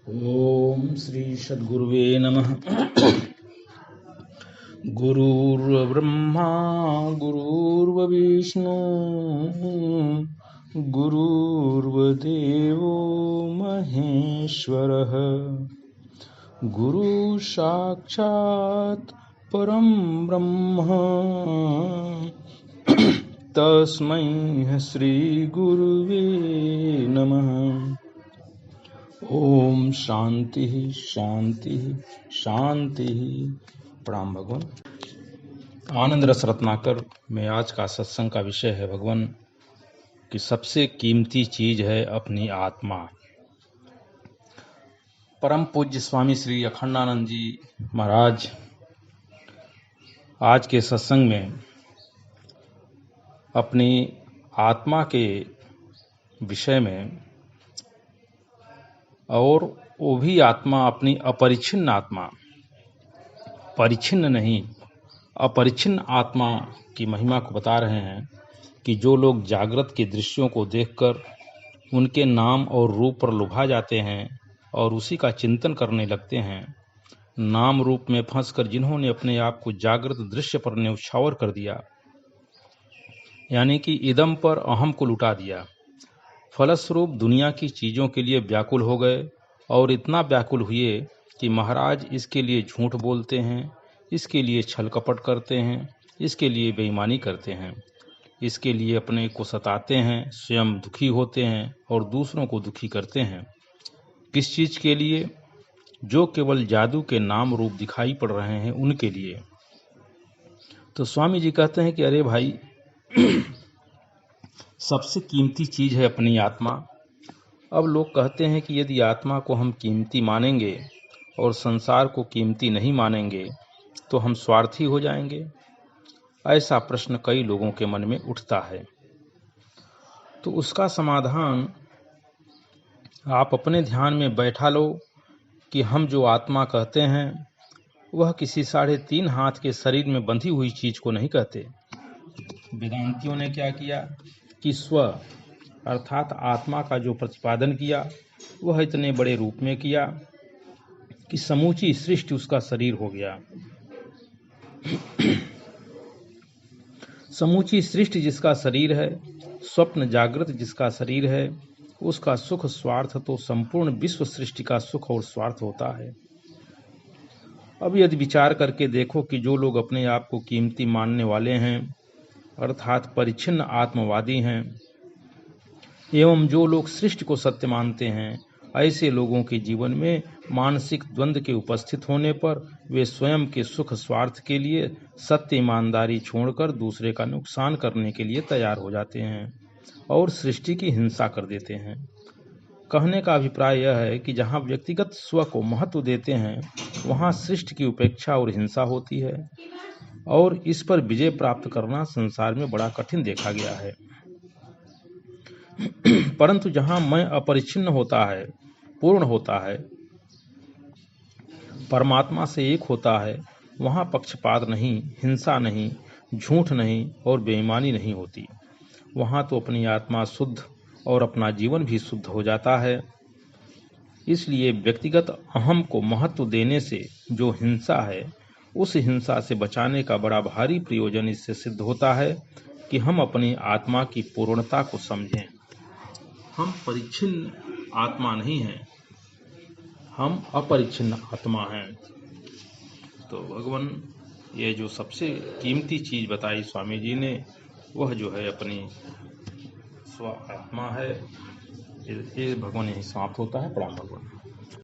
ओम श्री सद्गुरुवे नमः। गुरुर्ब्रह्मा गुरुर्विष्णु गुरुर्देवो महेश्वरः गुरु साक्षात् परं ब्रह्म तस्मै श्री गुरुवे नमः। ओम शांति शांति शांति। प्रणाम भगवान। आनंद रस रत्नाकर में आज का सत्संग का विषय है भगवान कि सबसे कीमती चीज है अपनी आत्मा। परम पूज्य स्वामी श्री अखंडानंद जी महाराज आज के सत्संग में अपनी आत्मा के विषय में, और वो भी आत्मा अपनी अपरिच्छिन्न आत्मा, परिच्छिन्न नहीं अपरिच्छिन्न आत्मा की महिमा को बता रहे हैं कि जो लोग जागृत के दृश्यों को देखकर उनके नाम और रूप पर लुभा जाते हैं और उसी का चिंतन करने लगते हैं, नाम रूप में फंसकर जिन्होंने अपने आप को जागृत दृश्य पर न्यौछावर कर दिया, यानी कि इदम पर अहम को लुटा दिया, फलस्वरूप दुनिया की चीजों के लिए व्याकुल हो गए और इतना व्याकुल हुए कि महाराज इसके लिए झूठ बोलते हैं, इसके लिए छल कपट करते हैं, इसके लिए बेईमानी करते हैं, इसके लिए अपने को सताते हैं, स्वयं दुखी होते हैं और दूसरों को दुखी करते हैं। किस चीज के लिए? जो केवल जादू के नाम रूप दिखाई पड़ रहे हैं उनके लिए। तो स्वामी जी कहते हैं कि अरे भाई सबसे कीमती चीज है अपनी आत्मा। अब लोग कहते हैं कि यदि आत्मा को हम कीमती मानेंगे और संसार को कीमती नहीं मानेंगे तो हम स्वार्थी हो जाएंगे। ऐसा प्रश्न कई लोगों के मन में उठता है। तो उसका समाधान आप अपने ध्यान में बैठा लो कि हम जो आत्मा कहते हैं वह किसी 3.5 हाथ के शरीर में बंधी हुई चीज को नहीं कहते। वेदांतियों ने क्या किया कि स्व अर्थात आत्मा का जो प्रतिपादन किया वह इतने बड़े रूप में किया कि समूची सृष्टि उसका शरीर हो गया। समूची सृष्टि जिसका शरीर है, स्वप्न जागृत जिसका शरीर है, उसका सुख स्वार्थ तो संपूर्ण विश्व सृष्टि का सुख और स्वार्थ होता है। अब यदि विचार करके देखो कि जो लोग अपने आप को कीमती मानने वाले हैं अर्थात परिच्छिन्न आत्मवादी हैं, एवं जो लोग सृष्टि को सत्य मानते हैं, ऐसे लोगों के जीवन में मानसिक द्वंद्व के उपस्थित होने पर वे स्वयं के सुख स्वार्थ के लिए सत्य ईमानदारी छोड़कर दूसरे का नुकसान करने के लिए तैयार हो जाते हैं और सृष्टि की हिंसा कर देते हैं। कहने का अभिप्राय यह है कि जहाँ व्यक्तिगत स्व को महत्व देते हैं वहाँ सृष्टि की उपेक्षा और हिंसा होती है, और इस पर विजय प्राप्त करना संसार में बड़ा कठिन देखा गया है। परंतु जहां मैं अपरिच्छिन्न होता है, पूर्ण होता है, परमात्मा से एक होता है, वहां पक्षपात नहीं, हिंसा नहीं, झूठ नहीं और बेईमानी नहीं होती। वहां तो अपनी आत्मा शुद्ध और अपना जीवन भी शुद्ध हो जाता है। इसलिए व्यक्तिगत अहम को महत्व देने से जो हिंसा है, उस हिंसा से बचाने का बड़ा भारी प्रयोजन इससे सिद्ध होता है कि हम अपनी आत्मा की पूर्णता को समझें। हम परिच्छिन्न आत्मा नहीं हैं, हम अपरिच्छिन्न आत्मा हैं। तो भगवान ये जो सबसे कीमती चीज बताई स्वामी जी ने, वह जो है अपनी स्व आत्मा है। ये भगवान यही समाप्त होता है। प्रणाम भगवान।